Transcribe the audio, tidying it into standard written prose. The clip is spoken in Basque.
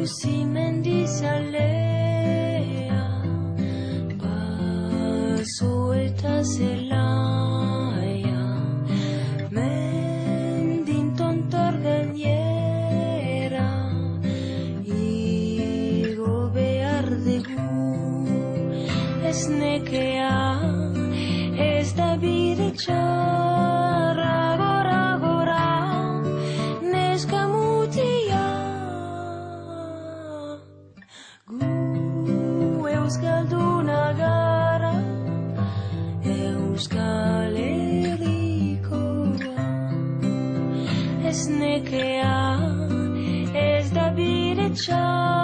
si mendizalea, baso eta zelaia, mendin tontor gainera, igo behar dugu, ez nekea, ez da bide txarra, gora, gora, neska mutia. Euskalduna gara, Euskal Herrikoa, ez nekea, ez da bide txarra.